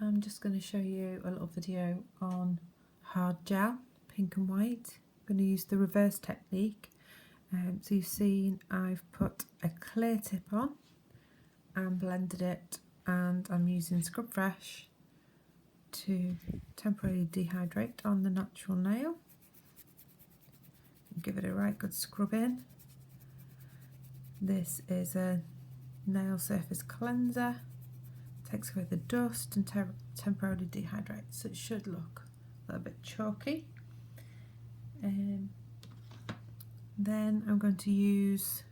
I'm just going to show you a little video on hard gel, pink and white. I'm going to use the reverse technique. So you've seen I've put a clear tip on and blended it, and I'm using Scrub Fresh to temporarily dehydrate on the natural nail. Give it a right good scrub in. This is a nail surface cleanser. Takes away the dust and temporarily dehydrates, so it should look a little bit chalky. Then I'm going to use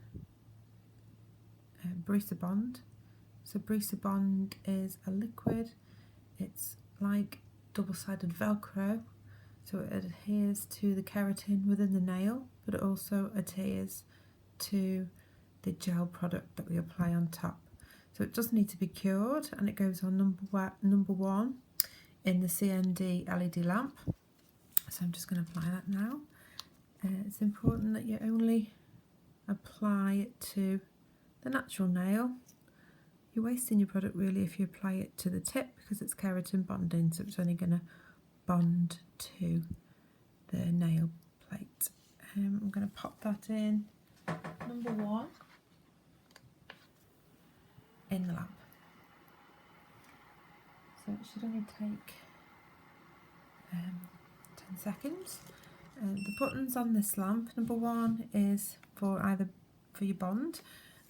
Brisa Bond. So Brisa Bond is a liquid. It's like double-sided Velcro, so it adheres to the keratin within the nail, but it also adheres to the gel product that we apply on top. So it does need to be cured, and it goes on number one in the CND LED lamp. So I'm just going to apply that now. It's important that you only apply it to the natural nail. You're wasting your product really if you apply it to the tip, because it's keratin bonding, so it's only going to bond to the nail plate. I'm going to pop that in number one in the lamp. So it should only take 10 seconds. The buttons on this lamp, number one is for your bond,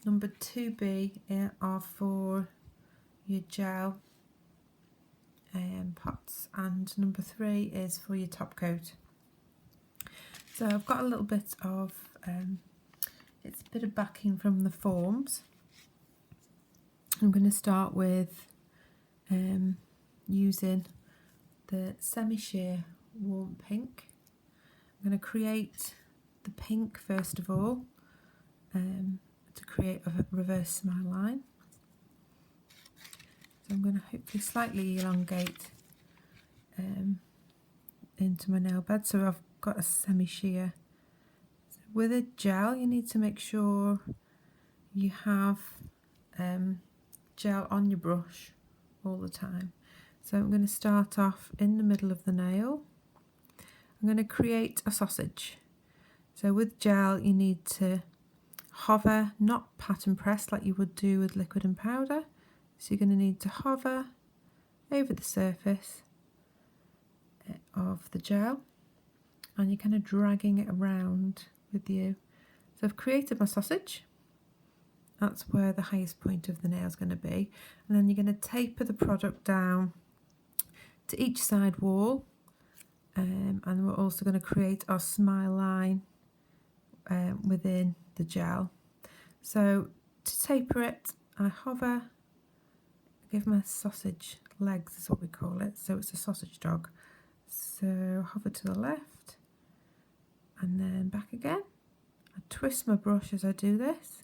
number 2B are for your gel pots, and number 3 is for your top coat. So I've got a little bit of it's a bit of backing from the forms. I'm going to start with using the semi-sheer warm pink. I'm going to create the pink first of all, to create a reverse smile line. So I'm going to hopefully slightly elongate into my nail bed, so I've got a semi-sheer. So with a gel, you need to make sure you have gel on your brush all the time. So I'm going to start off in the middle of the nail. I'm going to create a sausage. So with gel, you need to hover, not pattern press like you would do with liquid and powder. So you're going to need to hover over the surface of the gel, and you're kind of dragging it around with you. So I've created my sausage. That's where the highest point of the nail is going to be. And then you're going to taper the product down to each side wall. And we're also going to create our smile line within the gel. So to taper it, I hover, give my sausage legs is what we call it, so it's a sausage dog. So hover to the left and then back again. I twist my brush as I do this.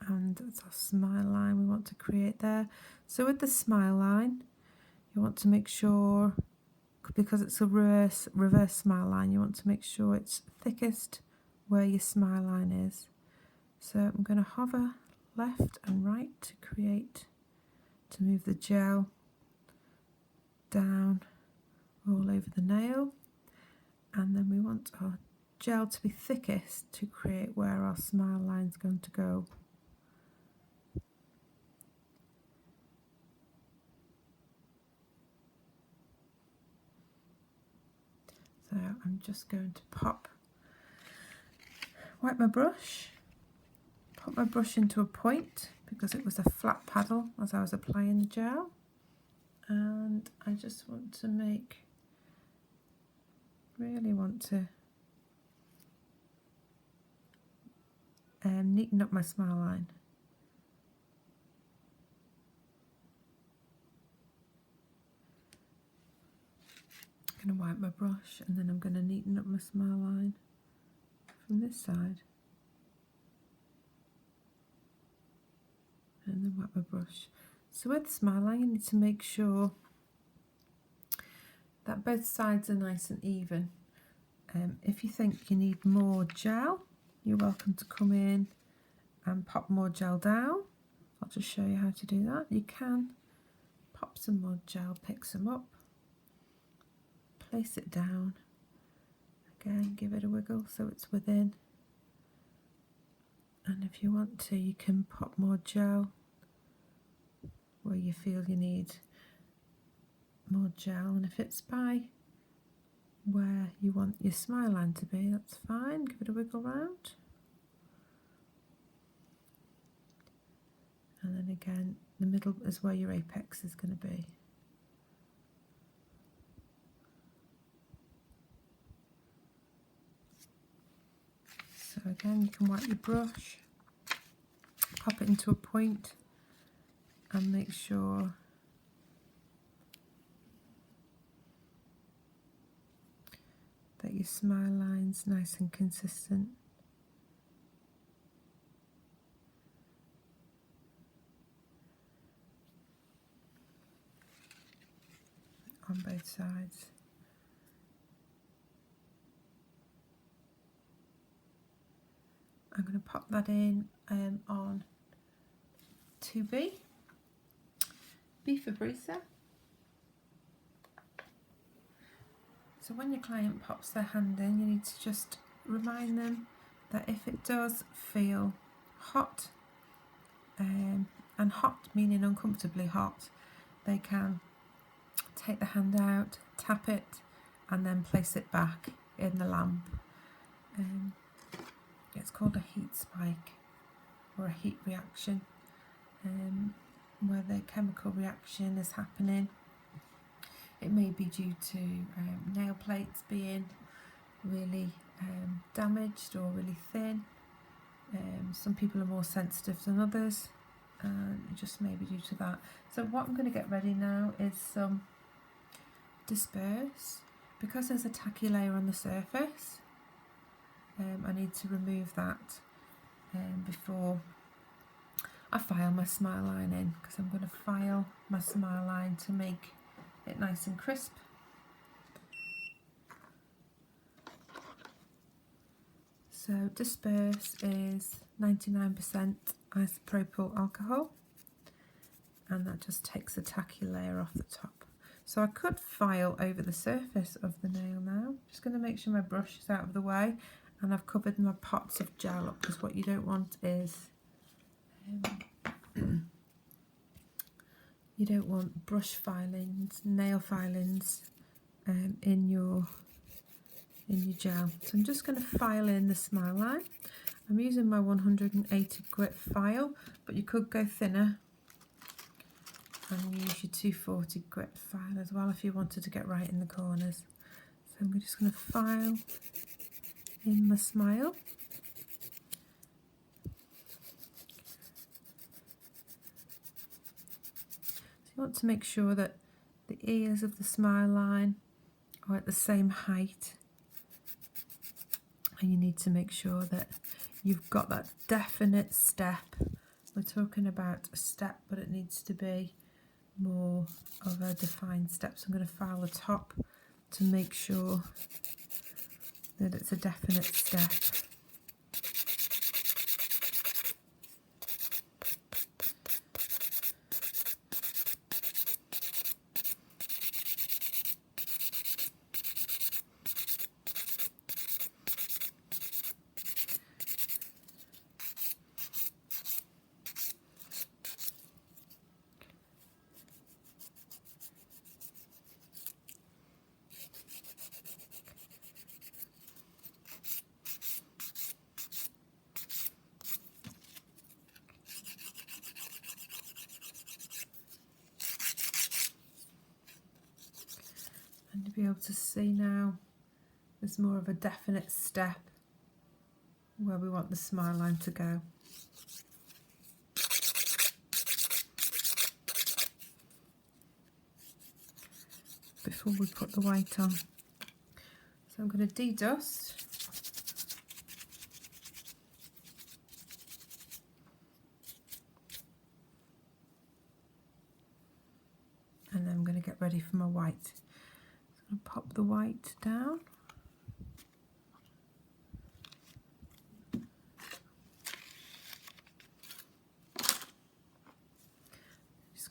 And that's our smile line we want to create there. So with the smile line, you want to make sure, because it's a reverse smile line, you want to make sure it's thickest where your smile line is. So I'm going to hover left and right to move the gel down all over the nail, and then we want our gel to be thickest to create where our smile line is going to go. So I'm just going to wipe my brush, put my brush into a point because it was a flat paddle as I was applying the gel, and I just want to really want to neaten up my smile line. I'm going to wipe my brush, and then I'm going to neaten up my smile line from this side, and then wipe my brush. So with the smile line, you need to make sure that both sides are nice and even. If you think you need more gel, you're welcome to come in and pop more gel down. I'll just show you how to do that. You can pop some more gel, pick some up, place it down, again give it a wiggle so it's within, and if you want to you can pop more gel where you feel you need more gel, and if it's by where you want your smile line to be, that's fine. Give it a wiggle round, and then again the middle is where your apex is going to be. So again you can wipe your brush, pop it into a point and make sure that your smile line's nice and consistent. On both sides. I'm going to pop that in on 2B. B for Brisa. So when your client pops their hand in, you need to just remind them that if it does feel hot, and hot meaning uncomfortably hot, they can take the hand out, tap it, and then place it back in the lamp. It's called a heat spike or a heat reaction, where the chemical reaction is happening. It may be due to nail plates being really damaged or really thin. Some people are more sensitive than others, and it just may be due to that. So what I'm going to get ready now is some Disperse. Because there's a tacky layer on the surface, I need to remove that before I file my smile line in, because I'm going to file my smile line to make it nice and crisp. So Disperse is 99% isopropyl alcohol, and that just takes the tacky layer off the top. So I could file over the surface of the nail now. Just going to make sure my brush is out of the way and I've covered my pots of gel up, because what you don't want is you don't want brush filings, nail filings in your gel. So I'm just going to file in the smile line. I'm using my 180 grit file, but you could go thinner and use your 240 grit file as well if you wanted to get right in the corners. So I'm just going to file in my smile. So you want to make sure that the ears of the smile line are at the same height, and you need to make sure that you've got that definite step. We're talking about a step, but it needs to be more of a defined step. So I'm going to file the top to make sure that it's a definite step. And to be able to see now, there's more of a definite step where we want the smile line to go. Before we put the white on. So I'm going to de-dust. And then I'm going to get ready for my white. So I'm going to pop the white down.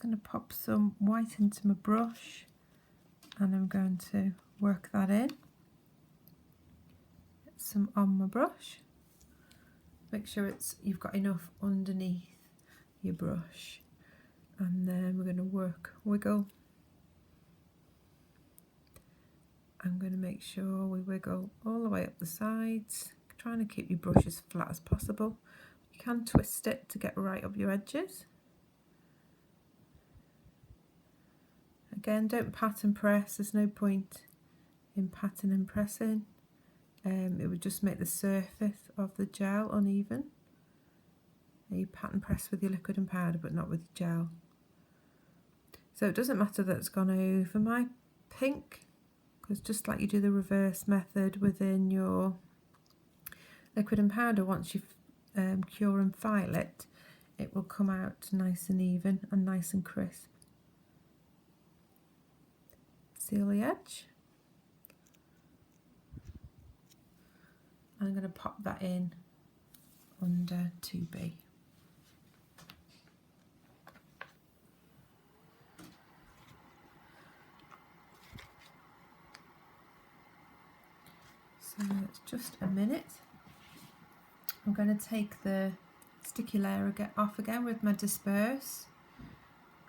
going to pop some white into my brush and I'm going to work that in. Get some on my brush. Make sure you've got enough underneath your brush, and then we're going to wiggle. I'm going to make sure we wiggle all the way up the sides, trying to keep your brush as flat as possible. You can twist it to get right up your edges. Again, don't pat and press, there's no point in patting and pressing. It would just make the surface of the gel uneven. You pat and press with your liquid and powder, but not with your gel. So it doesn't matter that it's gone over my pink, because just like you do the reverse method within your liquid and powder, once you cure and file it, it will come out nice and even and nice and crisp. Seal the edge. I'm going to pop that in under 2B. So it's just a minute. I'm going to take the sticky layer off again with my disperse,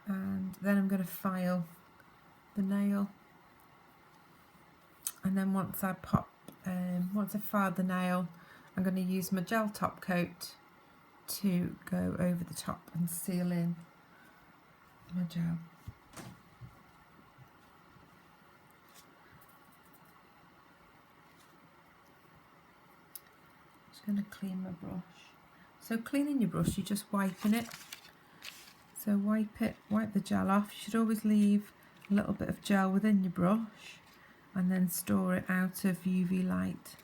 and then I'm going to file the nail. And then once I filed the nail, I'm going to use my gel top coat to go over the top and seal in my gel. Just going to clean my brush. So cleaning your brush, you're just wiping it. So wipe the gel off. You should always leave a little bit of gel within your brush, and then store it out of UV light,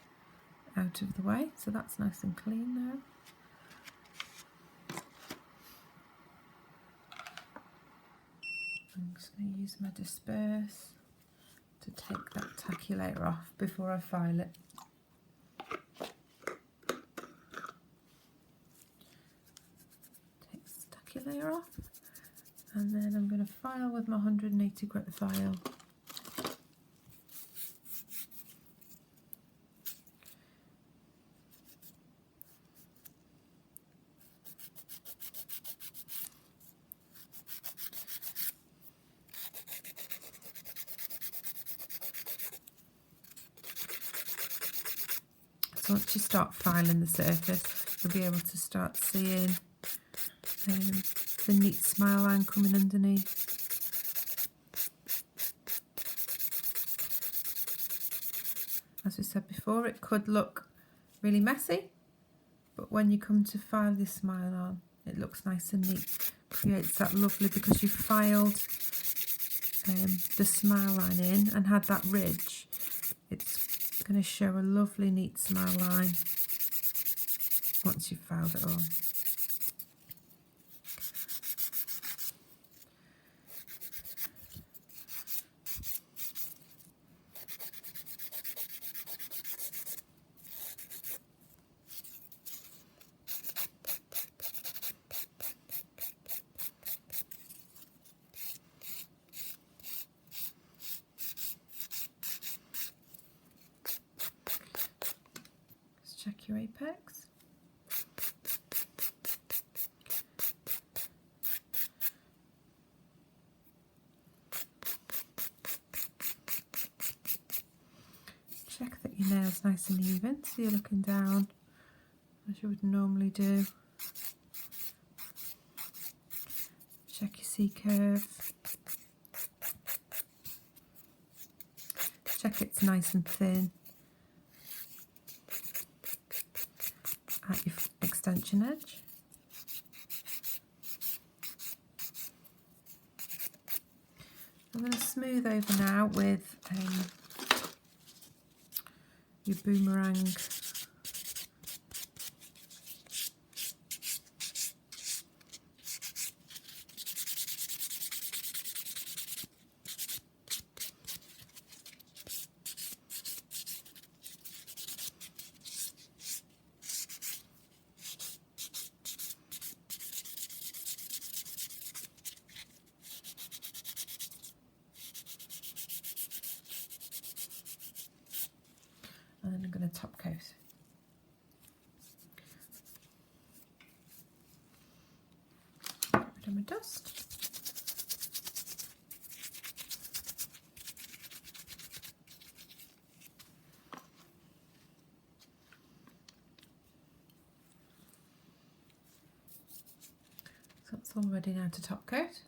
out of the way. So that's nice and clean now. I'm just going to use my disperse to take that tacky layer off before I file it. Take this tacky layer off, and then I'm going to file with my 180 grit file. So once you start filing the surface, you'll be able to start seeing the neat smile line coming underneath. As we said before, it could look really messy, but when you come to file your smile on, it looks nice and neat. Creates that lovely, because you filed the smile line in and had that ridge, it's going to show a lovely neat smile line once you've filed it all. Check your apex. Check that your nail's nice and even, so you're looking down as you would normally do. Check your C-curve. Check it's nice and thin at your extension edge. I'm going to smooth over now with your boomerang top coat. Get rid of my dust. So it's all ready now to top coat.